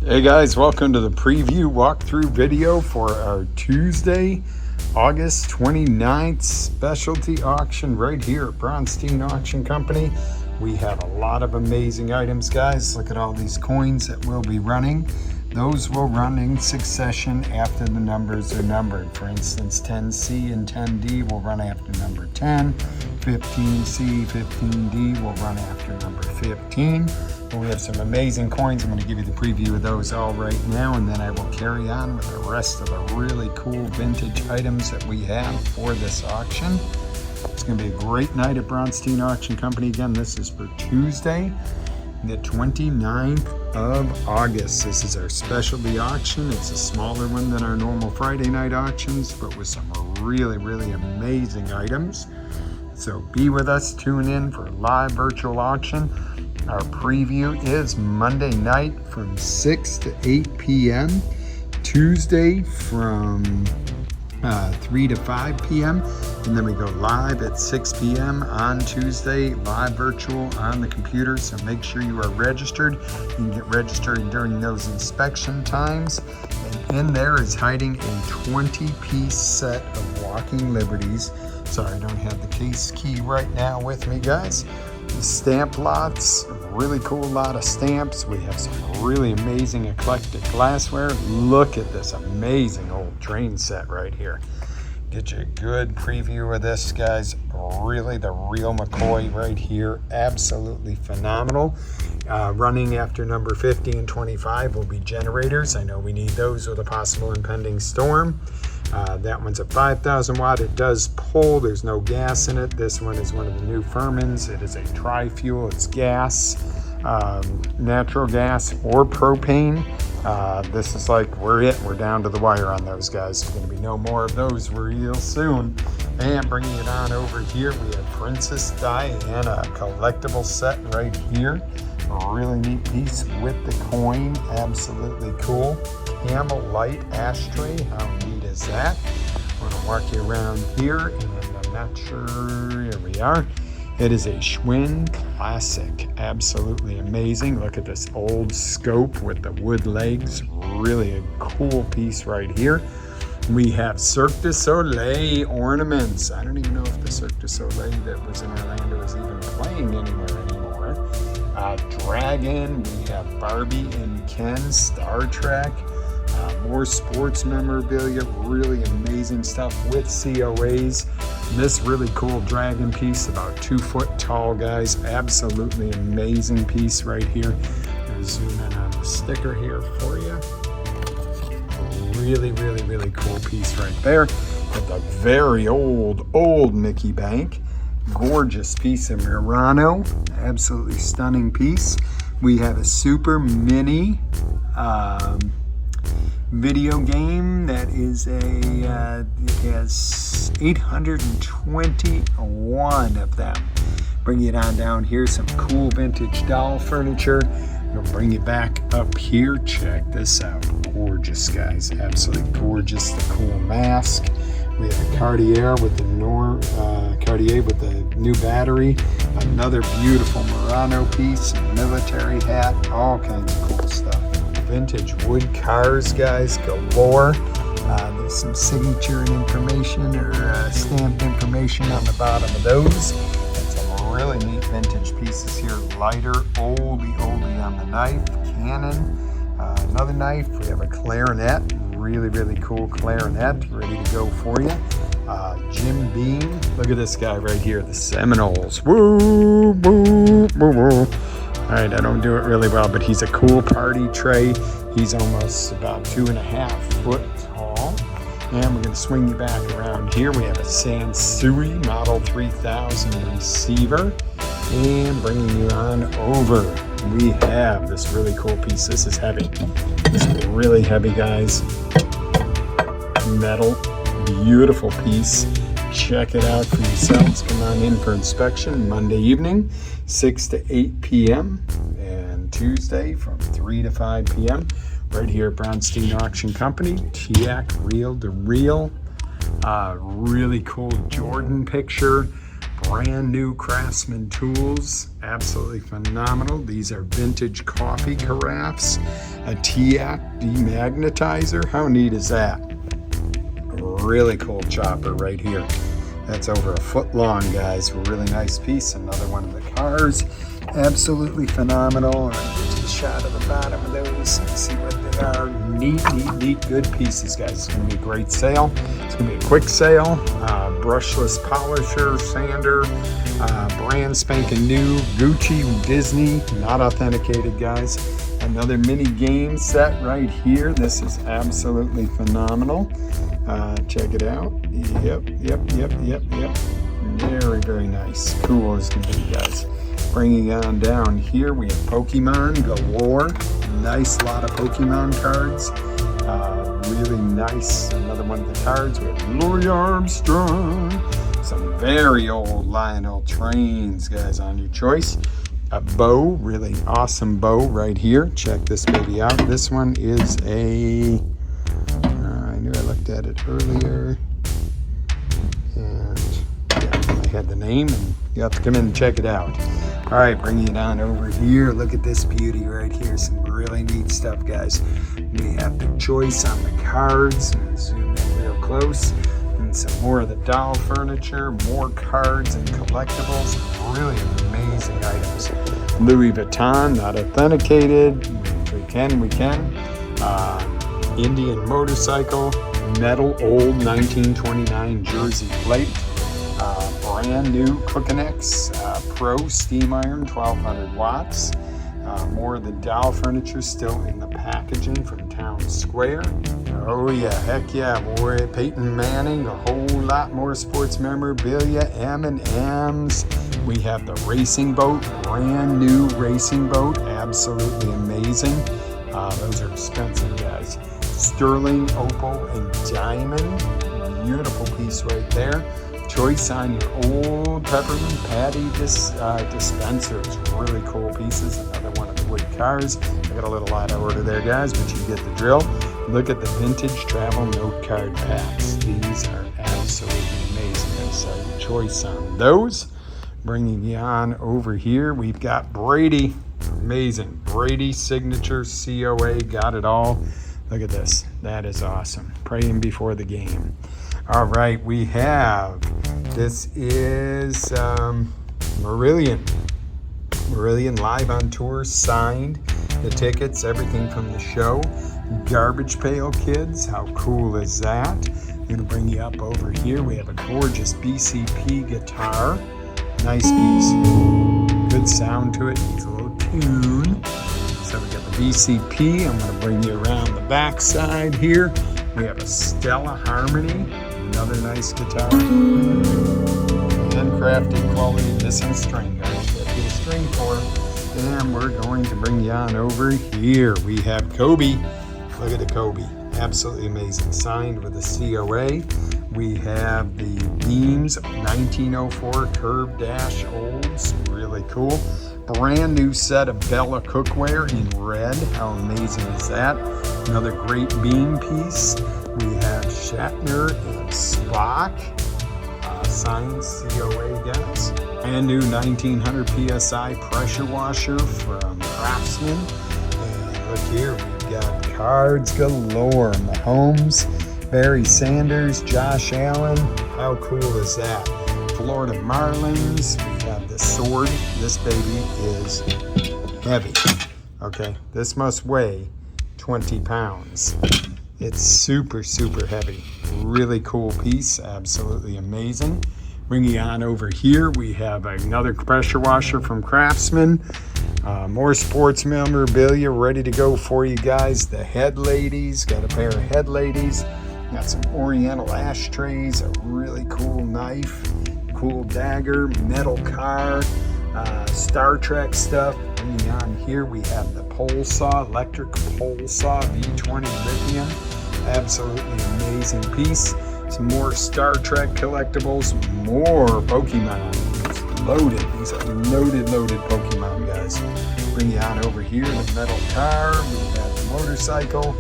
Hey guys, welcome to the preview walkthrough video for our Tuesday, August 29th specialty auction right here at Bronstein Auction Company. We have a lot of amazing items, guys. Look at all these coins that we'll be running. Those will run in succession after the numbers are numbered. For instance, 10C and 10D will run after number 10. 15C, 15D will run after number 15. But we have some amazing coins. I'm going to give you the preview of those all right now, and then I will carry on with the rest of the really cool vintage items that we have for this auction. It's going to be a great night at Bronstein Auction Company. Again, this is for Tuesday, the 29th of August. This is our specialty auction. It's a smaller one than our normal Friday night auctions, but with some really, really amazing items. So be with us, tune in for a live virtual auction. Our preview is Monday night from 6 to 8 p.m. Tuesday from 3 to 5 p.m. And then we go live at 6 p.m. on Tuesday, live virtual on the computer. So make sure you are registered. You can get registered during those inspection times. And in there is hiding a 20-piece set of Walking Liberties. Sorry, I don't have the case key right now with me, guys. The stamp lots, a really cool lot of stamps. We have some really amazing eclectic glassware. Look at this amazing old train set right here. Get you a good preview of this, guys. Really the real McCoy right here. Absolutely phenomenal. Running after number 50 and 25 will be generators. I know we need those with a possible impending storm. That one's a 5,000 watt. It does pull. There's no gas in it. This one is one of the new Furmans. It is a tri-fuel. It's gas, natural gas, or propane. This is like, we're down to the wire on those, guys. There's going to be no more of those real soon. And bringing it on over here, we have Princess Diana collectible set right here. A really neat piece with the coin. Absolutely cool. Camel light ashtray. How neat is that? I'm going to walk you around here, and I'm not sure. Here we are. It is a Schwinn Classic. Absolutely amazing. Look at this old scope with the wood legs. Really a cool piece right here. We have Cirque du Soleil ornaments. I don't even know if the Cirque du Soleil that was in Orlando is even playing anywhere anymore. Dragon. We have Barbie and Ken, Star Trek. More sports memorabilia, really amazing stuff with COAs. And this really cool dragon piece, about 2 foot tall, guys. Absolutely amazing piece right here. I'll zoom in on the sticker here for you. Really, really, really cool piece right there. With a very old Mickey Bank. Gorgeous piece of Murano. Absolutely stunning piece. We have a super mini video game that is it has 821 of them. Bring it on down here, some cool vintage doll furniture. I'll bring you back up here. Check this out. Gorgeous, guys. Absolutely gorgeous. The cool mask. We have a Cartier with the new battery. Another beautiful Murano piece. Military hat. All kinds of cool stuff. Vintage wood cars, guys, galore. There's some signature and information or stamped information on the bottom of those. And some really neat vintage pieces here. Lighter, oldie on the knife. Cannon. Another knife. We have a clarinet. Really, really cool clarinet. Ready to go for you. Jim Beam. Look at this guy right here. The Seminoles. Woo, woo, woo, woo. All right, I don't do it really well, but he's a cool party tray. He's almost about 2.5 foot tall. And we're going to swing you back around here. We have a Sansui Model 3000 receiver. And bringing you on over, we have this really cool piece. This is heavy. This is really heavy, guys. Metal, beautiful piece. Check it out for yourselves. Come on in for inspection Monday evening, 6 to 8 p.m. and Tuesday from 3 to 5 p.m. right here at Bronstein Auction Company. TIAC reel to reel. Really cool Jordan picture. Brand new Craftsman tools. Absolutely phenomenal. These are vintage coffee carafes. A TIAC demagnetizer. How neat is that? Really cool chopper right here. That's over a foot long, guys. Really nice piece. Another one of the cars. Absolutely phenomenal. Get you a shot of the bottom of those and see what they are. Neat, good pieces, guys. It's going to be a great sale. It's going to be a quick sale. Brushless polisher, sander, brand spanking new. Gucci, Disney, not authenticated, guys. Another mini game set right here. This is absolutely phenomenal. Check it out. Yep. Very nice. Cool as can be, guys. Bringing on down here, we have Pokemon galore. Nice lot of Pokemon cards. Really nice. Another one of the cards. We have Louis Armstrong. Some very old Lionel trains, guys, on your choice. A bow, really awesome bow right here. Check this baby out. This one is a... I knew I looked at it earlier. And yeah, I had the name, and you have to come in and check it out. All right, bringing it on over here. Look at this beauty right here. Some really neat stuff, guys. We have the choice on the cards. Zoom in real close. And some more of the doll furniture, more cards and collectibles. Really amazing items. Louis Vuitton, not authenticated. We can. Indian motorcycle, metal old 1929 Jersey plate. Brand new Cookinex Pro steam iron, 1200 watts. More of the doll furniture still in the packaging from Town Square. Oh yeah, heck yeah, boy. Peyton Manning, a whole lot more sports memorabilia, M&Ms. We have the racing boat, brand new racing boat, absolutely amazing. Those are expensive, guys. Sterling, opal, and diamond. Beautiful piece right there. Choice on your old peppermint patty dispensers. Really cool pieces. Another one of the wood cars. I got a little out of order there, guys, but you get the drill. Look at the vintage travel note card packs. These are absolutely amazing. So your choice on those. Bringing you on over here, we've got Brady. Amazing. Brady signature COA. Got it all. Look at this. That is awesome. Praying before the game. All right, we have, this is Marillion live on tour, signed, the tickets, everything from the show. Garbage Pail Kids, how cool is that? I'm gonna bring you up over here. We have a gorgeous BCP guitar, nice piece, good sound to it, needs a little tune. So we got the BCP. I'm gonna bring you around the back side here. We have a Stella Harmony, another nice guitar. Handcrafted quality missing string, guys. You have to get a string for it. And we're going to bring you on over here. We have Kobe. Look at the Kobe. Absolutely amazing. Signed with a COA. We have the Beams 1904 Curve Dash Olds. Really cool. Brand new set of Bella cookware in red. How amazing is that? Another great beam piece. We have Shatner and Spock. Signed COA, guys. Brand new 1900 PSI pressure washer from Craftsman. And look here, we've got cards galore. Mahomes, Barry Sanders, Josh Allen. How cool is that? Florida Marlins. We have the sword. This baby is heavy. Okay, this must weigh 20 pounds. It's super heavy. Really cool piece. Absolutely amazing. Bringing on over here, we have another pressure washer from Craftsman. More sports memorabilia ready to go for you guys. The Head Ladies, got a pair of Head Ladies. Got some oriental ashtrays, a really cool knife, cool dagger, metal car, Star Trek stuff. Bringing on here, we have the pole saw, electric pole saw, V20 lithium. Absolutely amazing piece. Some more Star Trek collectibles, more Pokemon. It's loaded. These are loaded Pokemon, guys. Bring you on over here, the metal car. We have the motorcycle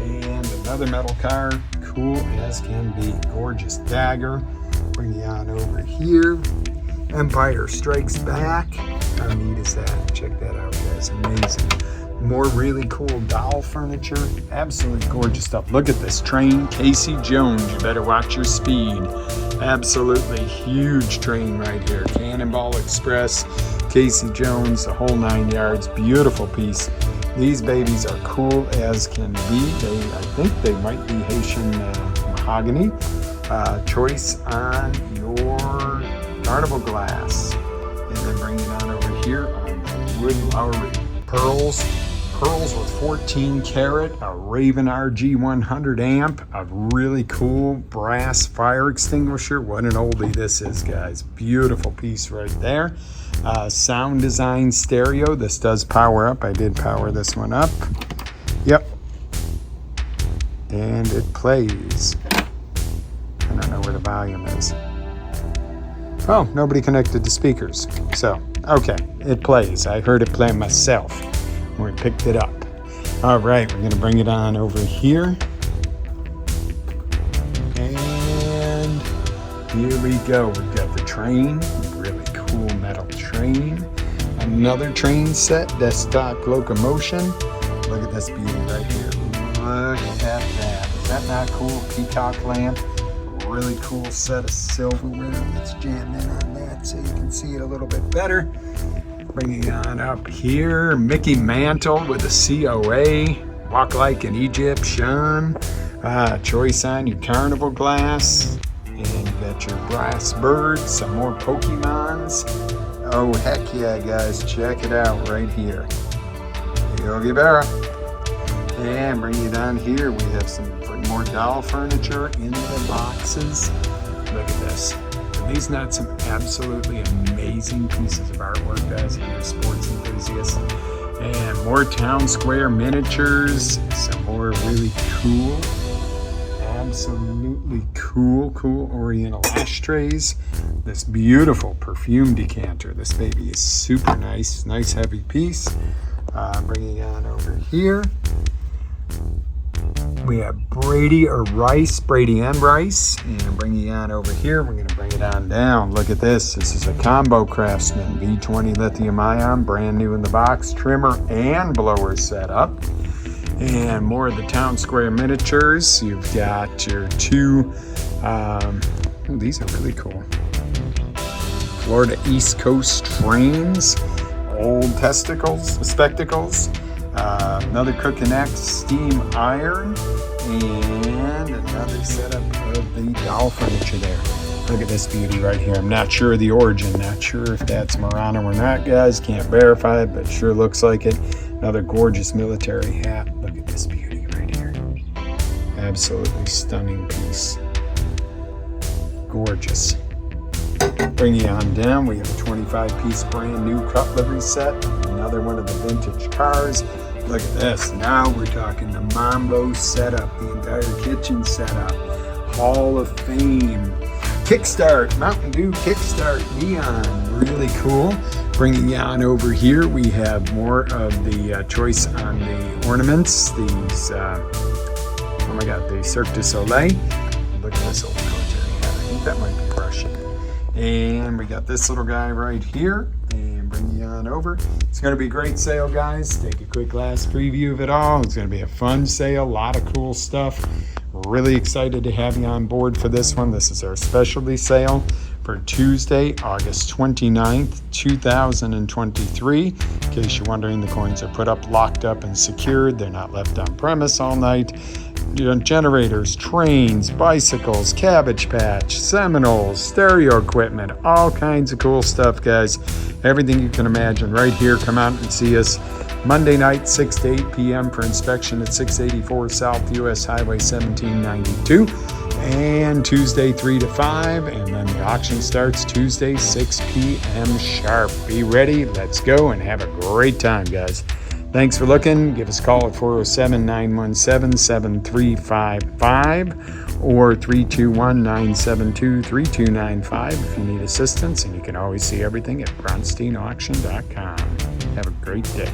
and another metal car. Cool as can be. Gorgeous dagger. Bring you on over here. Empire Strikes Back. How neat is that? Check that out, guys. Amazing. More really cool doll furniture. Absolutely gorgeous stuff. Look at this train. Casey Jones. You better watch your speed. Absolutely huge train right here. Cannonball Express. Casey Jones. The whole 9 yards. Beautiful piece. These babies are cool as can be. I think they might be Haitian mahogany. Choice on your carnival glass. And then bring it on over here on the wood Lowry. Pearls with 14 karat, a Raven RG100 amp, a really cool brass fire extinguisher. What an oldie this is, guys. Beautiful piece right there. Sound design stereo. This does power up. I did power this one up. Yep. And it plays. I don't know where the volume is. Oh, nobody connected to speakers. So, okay, it plays. I heard it play myself when we picked it up. All right, we're gonna bring it on over here. And here we go. We've got the train, really cool metal train. Another train set, desktop locomotion. Look at this beauty right here. Look at that. Is that not cool? Peacock lamp. Really cool set of silverware. Let's jam in on that so you can see it a little bit better. Bringing on up here, Mickey Mantle with a COA, Walk Like an Egyptian, choice on your carnival glass, and you got your brass birds, some more Pokemons. Oh, heck yeah, guys, check it out right here. Yogi Berra. And bringing it on here, we have some more doll furniture in the boxes. Look at this. Are these not some absolutely amazing pieces of artwork, guys, if you're sports enthusiasts? And more town square miniatures, some more really cool, absolutely cool oriental ashtrays. This beautiful perfume decanter. This baby is super nice, nice heavy piece. Bringing on over here. We have Brady and Rice, and bringing it on over here, we're going to bring it on down. Look at this. This is a Combo Craftsman V20 lithium ion, brand new in the box, trimmer and blower setup. And more of the town square miniatures. You've got your two, these are really cool. Florida East Coast trains, old spectacles. Another Cook and X steam iron, and another setup of the doll furniture there. Look at this beauty right here. I'm not sure of the origin, not sure if that's Murano or not, guys. Can't verify it, but sure looks like it. Another gorgeous military hat. Look at this beauty right here. Absolutely stunning piece. Gorgeous. Bring you on down. We have a 25-piece brand new cutlery set. Another one of the vintage cars. Look at this. Now we're talking the Mambo setup, the entire kitchen setup, Hall of Fame, Kickstart, Mountain Dew Kickstart Neon, really cool. Bringing you on over here, we have more of the choice on the ornaments. These, oh my God, the Cirque du Soleil. Look at this old military hat. I think that might be Russian. And we got this little guy right here. And bring you on over. It's going to be a great sale, guys. Take a quick last preview of it all. It's going to be a fun sale, a lot of cool stuff. Really excited to have you on board for this one. This is our specialty sale for Tuesday, August 29th, 2023. In case you're wondering, the coins are put up, locked up, and secured. They're not left on premise all night. Generators, trains, bicycles, Cabbage Patch, Seminoles, stereo equipment, all kinds of cool stuff, guys. Everything you can imagine right here. Come out and see us. Monday night, 6 to 8 p.m. for inspection at 684 South US Highway 1792. And Tuesday, 3 to 5. And then the auction starts Tuesday, 6 p.m. sharp. Be ready. Let's go and have a great time, guys. Thanks for looking. Give us a call at 407-917-7355 or 321-972-3295 if you need assistance. And you can always see everything at bronsteinauction.com. Have a great day.